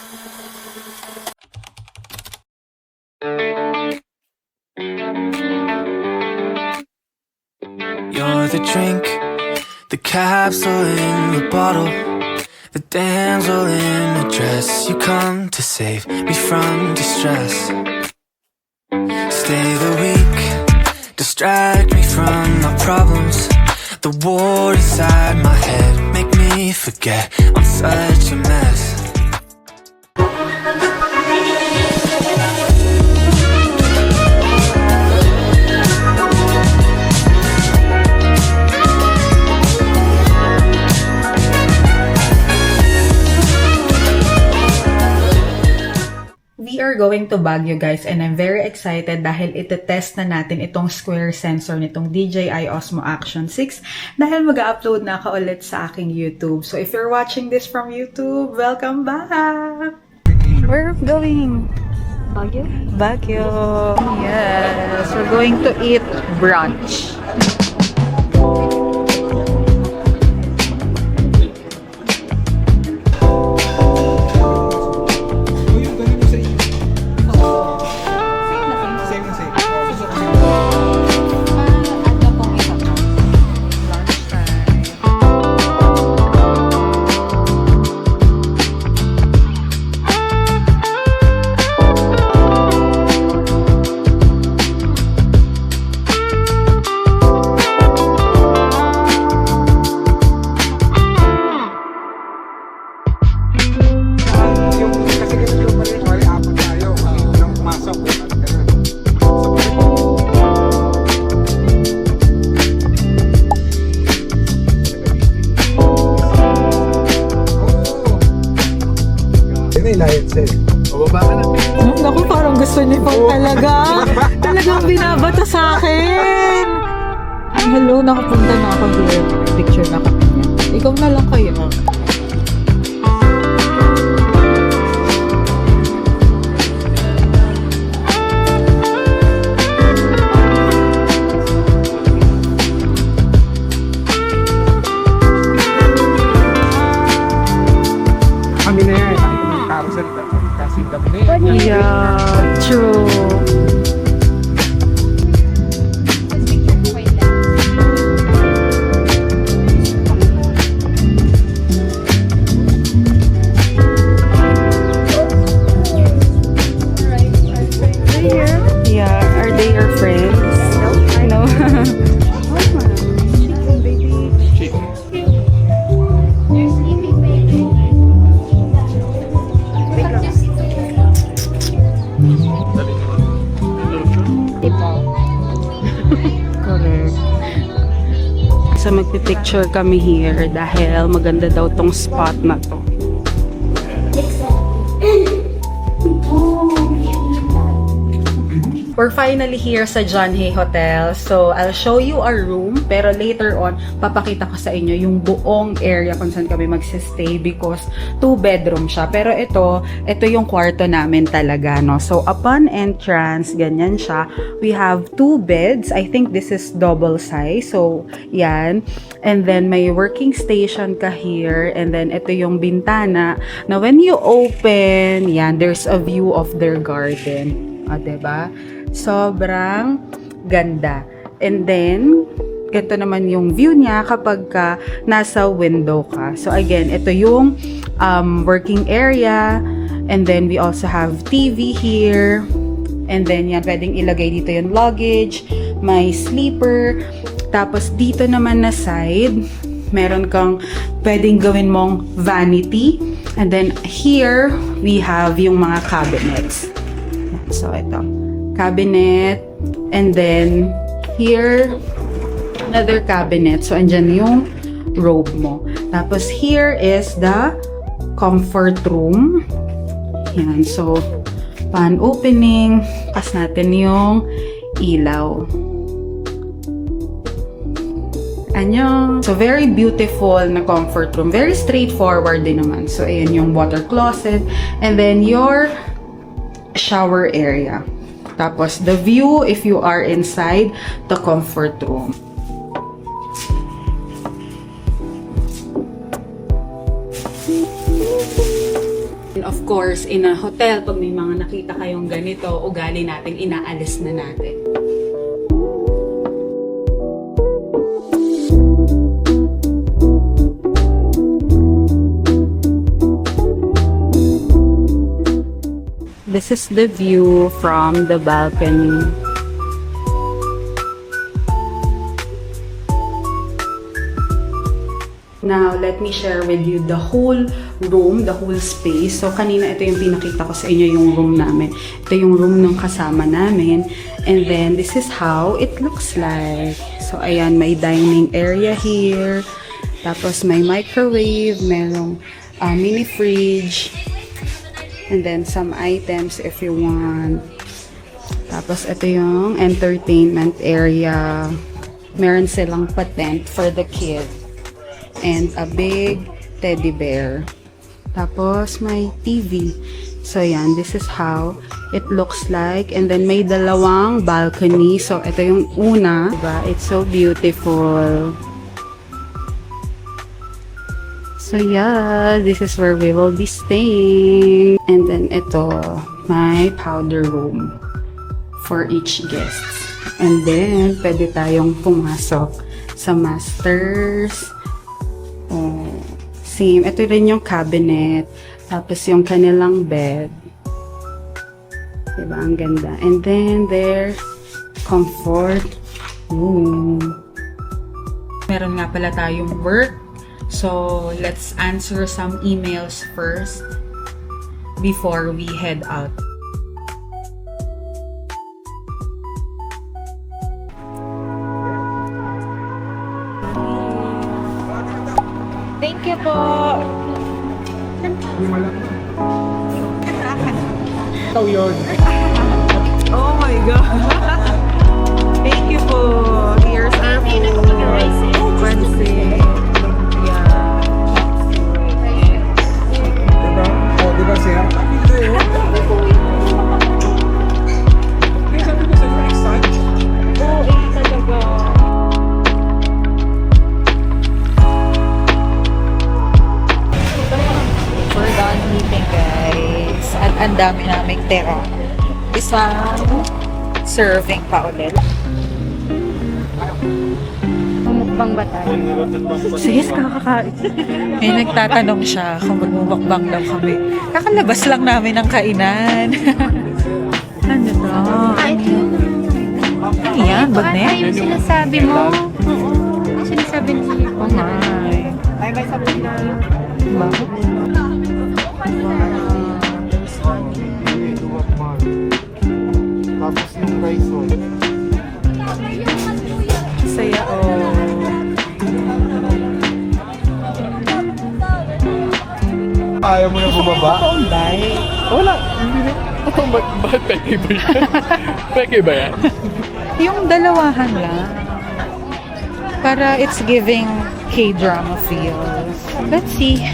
You're the drink, the capsule in the bottle, the damsel in a dress. You come to save me from distress. Stay the week, distract me from my problems. The war inside my head, make me forget I'm such a mess. We are going to Baguio, guys, and I'm very excited dahil ito-test na natin itong square sensor nitong DJI Osmo Action 6 dahil mag-upload na ako ulit sa aking YouTube. So if you're watching this from YouTube, welcome back! Where are we going? Baguio? Baguio! Yes! We're going to eat brunch. Naku, parang gusto niyo pa talaga. Talagang binabata sa akin. Hello, nakapunta na ako here. Picture na kami niya. Ikaw na lang kayo. Kami na yan. Carousel kasi dami. Yeah, true. Yeah, are they your friends? No. Chicken baby. Correct. So magpipicture kami here dahil maganda daw tong spot na to. We're finally here sa John Hay Hotel. So, I'll show you our room. Pero later on, papakita ko sa inyo yung buong area kung saan kami magsistay because 2-bedroom siya. Pero ito yung kwarto namin talaga, no? So, upon entrance, ganyan siya. We have 2 beds. I think this is double size. So, yan. And then, may working station ka here. And then, ito yung bintana. Now, when you open, yan, there's a view of their garden. Diba? Sobrang ganda. And then, ito naman yung view niya kapag ka nasa window ka. So again, ito yung working area. And then we also have TV here. And then yan, pwedeng ilagay dito yung luggage. May sleeper. Tapos dito naman na side, meron kang pwedeng gawin mong vanity. And then here, we have yung mga cabinets. So ito, cabinet, and then here another cabinet. So andyan yung robe mo. Tapos here is the comfort room. Yan, so pan opening, pas natin yung ilaw. Anyo. So very beautiful na comfort room. Very straightforward din naman. So ayan yung water closet, and then your shower area. Tapos the view if you are inside the comfort room. of course, in a hotel, pag may mga nakita kayong ganito, ugali natin, inaalis na natin. This is the view from the balcony. Now, let me share with you the whole room, the whole space. So, kanina ito yung pinakita ko sa inyo yung room namin. Ito yung room ng kasama namin. And then, this is how it looks like. So, ayan, may dining area here. Tapos, may microwave, merong mini fridge. And then, some items if you want. Tapos, ito yung entertainment area. Meron silang patent for the kids. And a big teddy bear. Tapos, may TV. So, yan. This is how it looks like. And then, may dalawang balcony. So, ito yung una. Diba? It's so beautiful. So, yeah. This is where we will be staying. And then, ito. May powder room for each guest. And then, pwede tayong pumasok sa masters. Oh, same. Ito rin yung cabinet. Tapos yung kanilang bed. Diba? Ang ganda. And then, their comfort room. Meron nga pala tayong work. So, let's answer some emails first before we head out. Thank you po. Ikaw yun. Oh my God. Thank you po. Here's our food. Pancit. Yeah. Diba? O, diba siya? Sabi ko sa'yo, next time. Oo, talaga. We're done eating, guys. At ang dami naming tira. Isang serving pa ulit. Mukbang ba tayo? Sis, kakakain. May nagtatanong siya kung magmumukbang daw kami. Kakalabas lang namin ng kainan. Ano to? Ano yan? Bagnet? Ay, yung sinasabi mo. Oo. Yung sinasabi niya. Oh my. Ay, may sabi na. Bakit? Tapos yung rice oil. Saya, oh. Ayaw mo na bumaba? Wala, hindi na. Bakit peke ba yan? Peke ba yan? Yung dalawahan lang. Para it's giving K-drama feels. Let's see.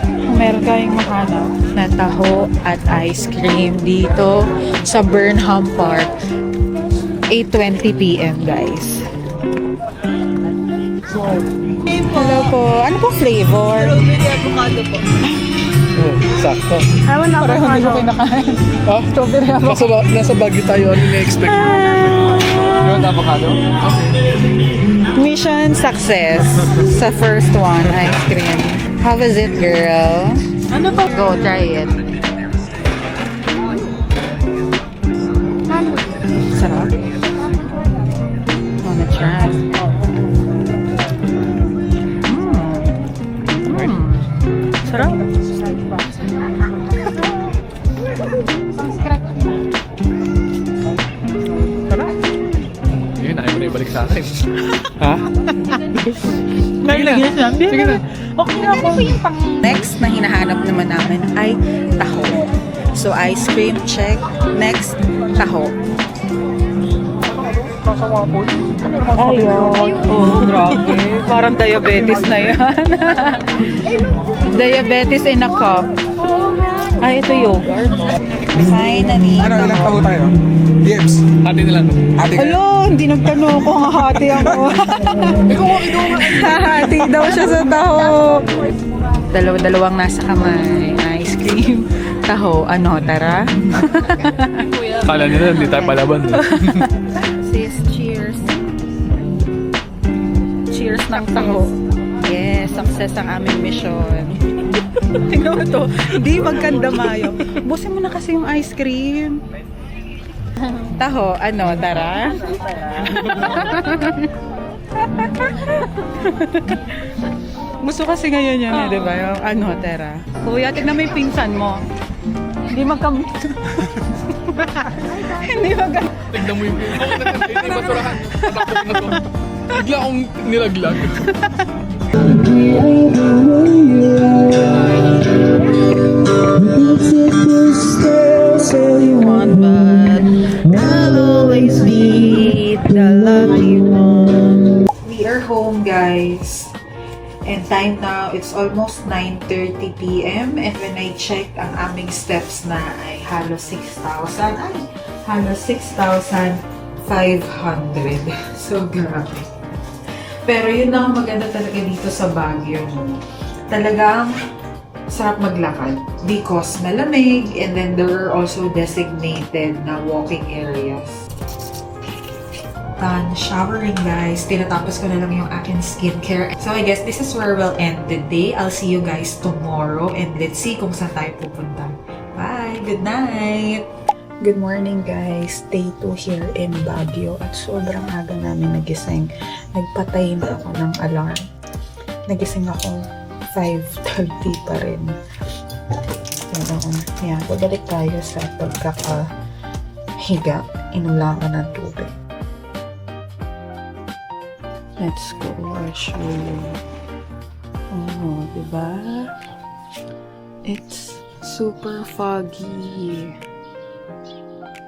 Kung meron tayong mahanap na taho at ice cream dito sa Burnham Park. 8:20 p.m. guys. Hello po. Ano po flavor? Sakto. Parang hindi ko kinakain. Ah? Strawberry avocado. Nasa Baguio tayo. Ano na-expect? Yun, avocado? Mission success sa first one, ice cream. How was it, girl? Ano to? Go, try it. Sarap. Wanna try? Sarap. Yun, ayaw mo na ibalik sa akin. Ha? Sige na. Sige na. Okay na po. Next na hinahanap naman namin ay taho. So, ice cream, check. Next, taho. Ayaw. Oh, grabe. Parang diabetes na yan. Diabetes in a cup. Ay, ito yogurt. Finally. Ano, ilang taho tayo? DMs. Hati na lang. Ate ka. Hello, hindi nagtanong kung hahati ako. Hahati daw siya sa taho. Dalawa-dalawang nasa kamay. Ice cream. taho. Ano, tara? Kala nila hindi tayo palaban. Sis, cheers. Cheers ng taho. Yes, success ang aming mission. Tingnan mo to. Hindi magkanda mayo. Busin mo na kasi yung ice cream. Taho, ano, tara? Gusto kasi ngayon yan, di ba? Yung ano, tara. Kuya, tignan mo yung pinsan mo. Hindi magkam... Hindi magkam... Tignan mo yung hindi maturahan. Natakot na to. Bigla akong nilaglag. One, but I'll always be the lucky one. We are home, guys. And time now, it's almost 9:30 p.m. And when I checked, ang aming steps na ay halos 6,000. Ay, halos 6,500. So, grabe. Pero yun ang maganda talaga dito sa Baguio. Talagang sarap maglakad because malamig, and then there are also designated na walking areas. Done showering, guys. Tinatapos ko na lang yung aking skincare. So I guess this is where we'll end the day. I'll see you guys tomorrow and let's see kung saan tayo pupunta. Bye! Good night! Good morning, guys. Day 2 here in Baguio at sobrang aga namin nagising. Nagpatay na ako ng alarm. Nagising ako 5:30 pa rin. Pero, yan. Babalik tayo sa pagkakahiga. Inom lang ako ng tubig. Let's go. I'll show you. Oh, diba? It's super foggy.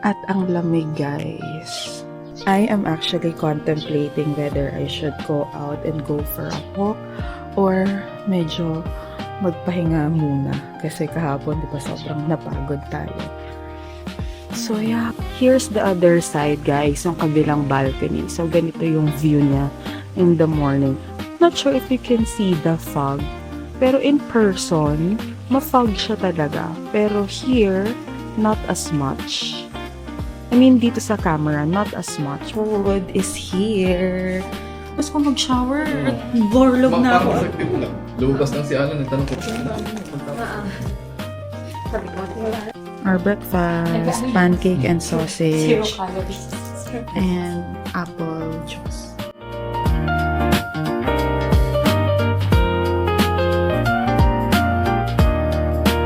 At ang lamig, guys. I am actually contemplating whether I should go out and go for a walk or medyo magpahinga muna. Kasi kahapon, di ba, sobrang napagod tayo. So, yeah. Here's the other side, guys. Yung kabilang balcony. So, ganito yung view niya in the morning. Not sure if you can see the fog. Pero in person, ma-fog siya talaga. Pero here, not as much. I mean, dito sa camera, not as much. Wood is here. Gusto ko mag-shower. Borlog na ako. Lumabas lang si Alan. Nagtanong ko. Our breakfast, pancake and sausage, and apple juice.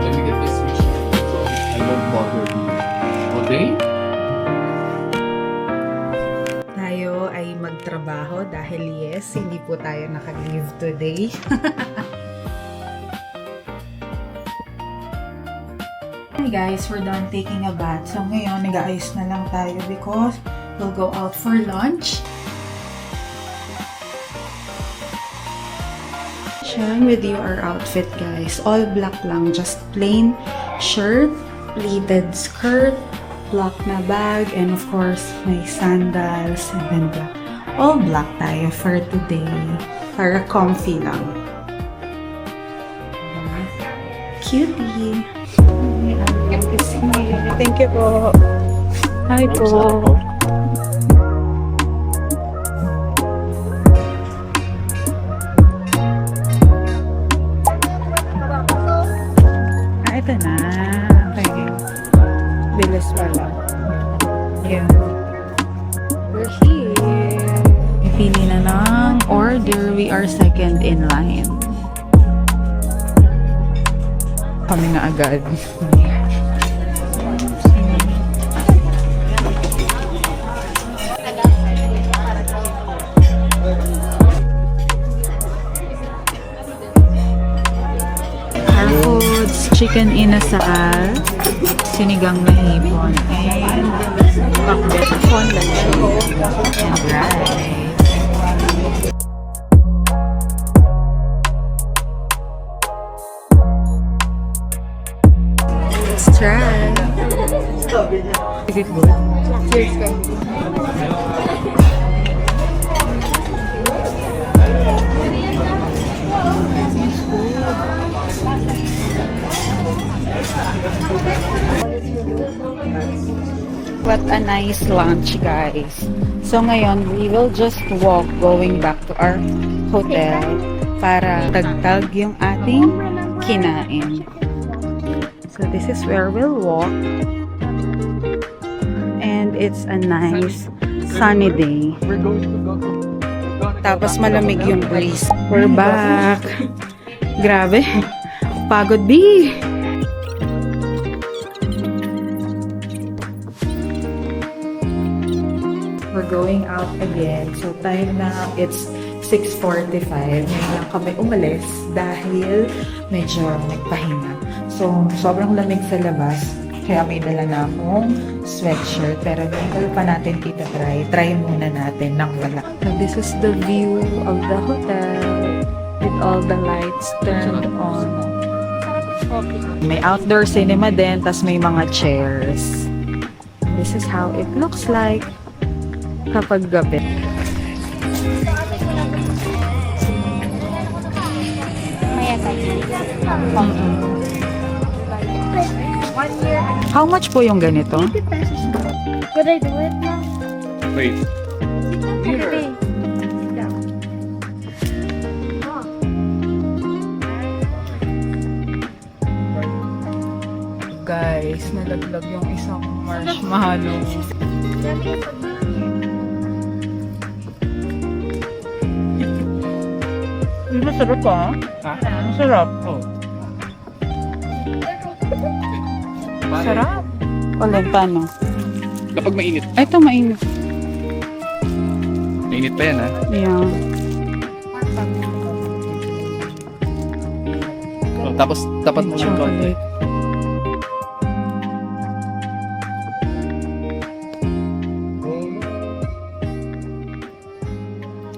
Let me get this switch. I won't bother you. Okay? Tayo ay magtrabaho dahil yes, hindi po tayo naka-leave today. Hi guys, we're done taking a bath. So ngayon, nag-aayos na lang tayo because we'll go out for lunch. Sharing with you our outfit, guys. All black lang, just plain shirt, pleated skirt, black na bag, and of course, may sandals, and then black. All black tayo for today. Para comfy lang. Cutie! Thank you po. Hi po. Ito na. Okay. Bilis pala. Yeah. We're here. Pili na ng order. We are second in line. Kami na agad. Our foods, chicken inasal, sinigang na hipon, and pakbet con lechon, and rice. Let's try. Is it good? Cheers, guys. What a nice lunch, guys. So ngayon, we will just walk going back to our hotel para dagdag yung ating kinain. So this is where we'll walk. And it's a nice sunny day. Tapos malamig yung breeze. We're back. Grabe. Pagod, B. We're going out again. So, time na, it's 6:45. Ngayon lang kami umalis dahil medyo nagpahinga. So, sobrang lamig sa labas. Kaya may dala na akong sweatshirt. Pero hindi pa natin itatry. Try muna natin nang wala. So, this is the view of the hotel with all the lights turned on. May outdoor cinema din, tas may mga chairs. This is how it looks like kapag gabi. How much po yung ganito? Could I do it now? Wait. Okay. Guys, nalaglag yung isang marshmallow. Masarap ah. Ha? Masarap. Oh. Sarap. Ulit, paano? Kapag mainit. Ay, ito mainit. Mainit pa yan, ha? Yeah. Oh, tapos, tapat mo yung konti. Chocolate.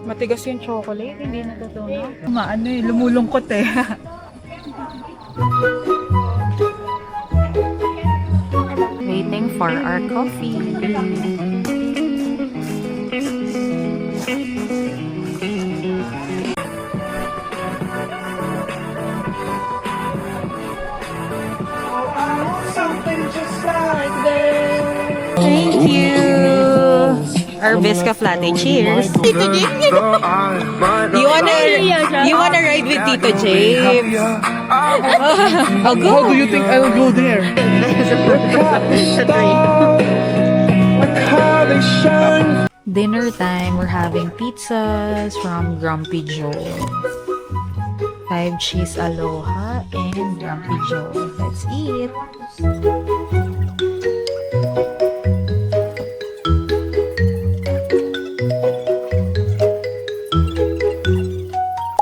Matigas yung chocolate, hindi natutunaw. Maano eh, lumulungkot eh. Waiting for our coffee. Thank you. Our Bisca Flatte. Cheers. Tito James. You wanna ride with Tito James? I'll go. How do you think I'll go there? Dinner time. We're having pizzas from Grumpy Joe. 5 cheese aloha and Grumpy Joe. Let's eat.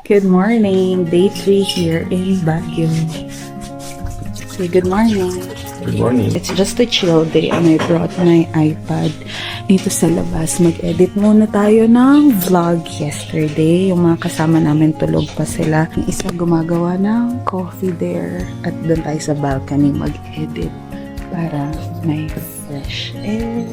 Good morning. Day 3 here in Baguio. Say good morning. Good morning. It's just a chill day and I brought my iPad dito sa labas. Mag-edit muna tayo ng vlog yesterday. Yung mga kasama namin tulog pa sila. Yung isa gumagawa ng coffee there. At doon tayo sa balcony mag-edit para may fresh air.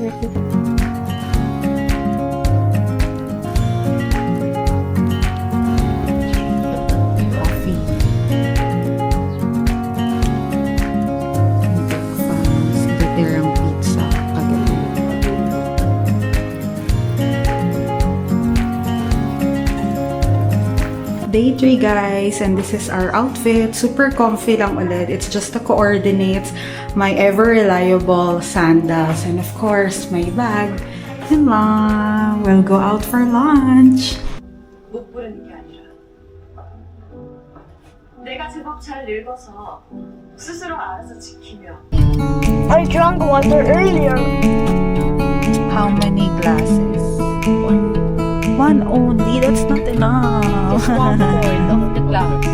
Day 3 guys, and this is our outfit. Super comfy lang ulit. It's just the coordinates, my ever reliable sandals, and of course, my bag. Yun lang. We'll go out for lunch. 내가 제법 잘 늙어서 스스로 알아서 지키며 I drank water earlier. How many glasses? One only. That's not enough. One-fourth of the glass.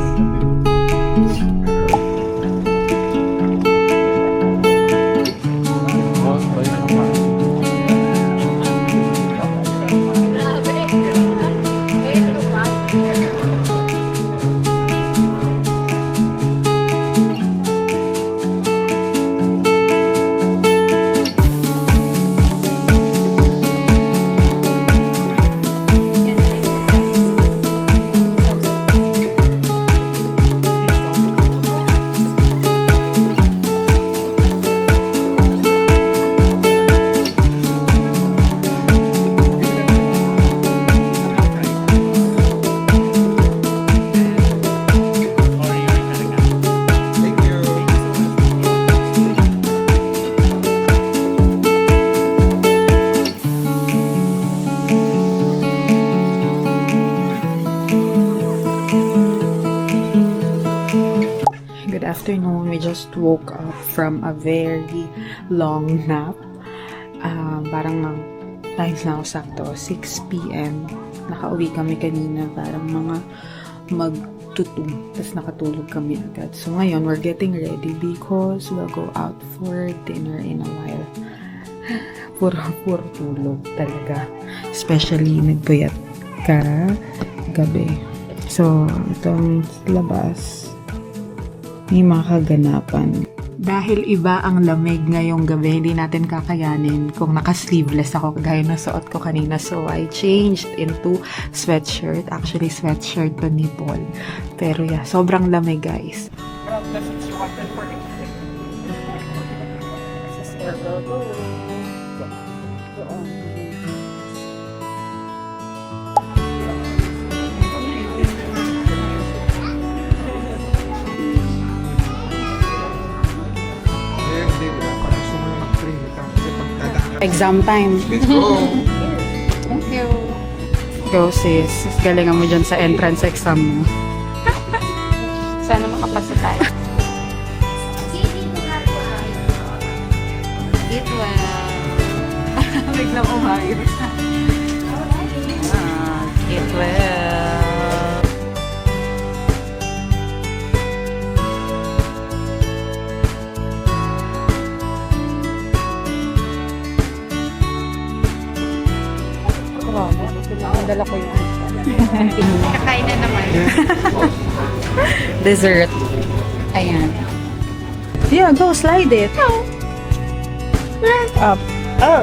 woke up from a very long nap. Parang times na ako sakto, 6 p.m. Nakauwi kami kanina, parang mga mag-2. Tapos nakatulog kami agad. So ngayon, we're getting ready because we'll go out for dinner in a while. Puro tulog talaga. Especially nagpuyat ka gabi. So, itong labas, may mga kaganapan. Dahil iba ang lamig ngayong gabi, hindi natin kakayanin kung naka-sleeveless ako kagaya na suot ko kanina. So, I changed into sweatshirt. Actually, sweatshirt to ni Paul. Pero yeah, sobrang lamig guys. Hindi, diba? Parang gusto mo yung mag-train. Kasi pagdadaan. Exam time. Let's go! Thank you. Go sis. Galingan mo dyan sa entrance exam mo. Sana makapasa tayo. Eat well. Biglang umayos. Eat well. Dala ko yung Kakain na naman. dessert. Ayan. Yeah, go slide it. Up. Oh.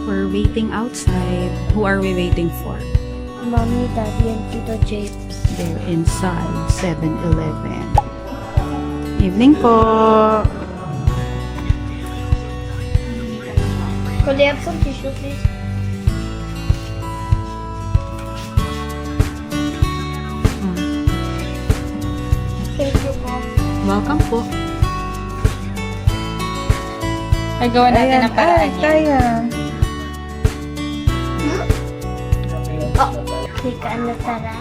We're waiting outside. Who are we waiting for? Mommy, Daddy, and Tito Japes. They're inside 7-Eleven. Evening po. Could I have some tissue, please? Thank you, Mom. Welcome po. Nagawa natin ang paraan niya. Kaya. Ika na tara.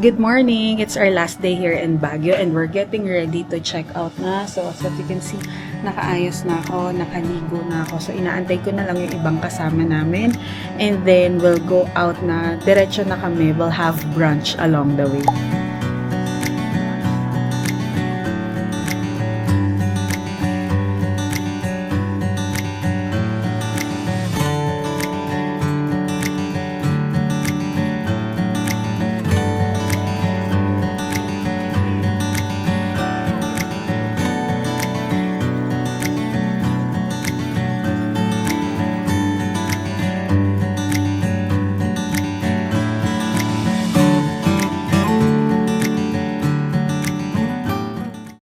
Good morning! It's our last day here in Baguio and we're getting ready to check out na. So, as you can see, nakaayos na ako, nakaligo na ako. So, inaantay ko na lang yung ibang kasama namin. And then, we'll go out na. Diretso na kami. We'll have brunch along the way.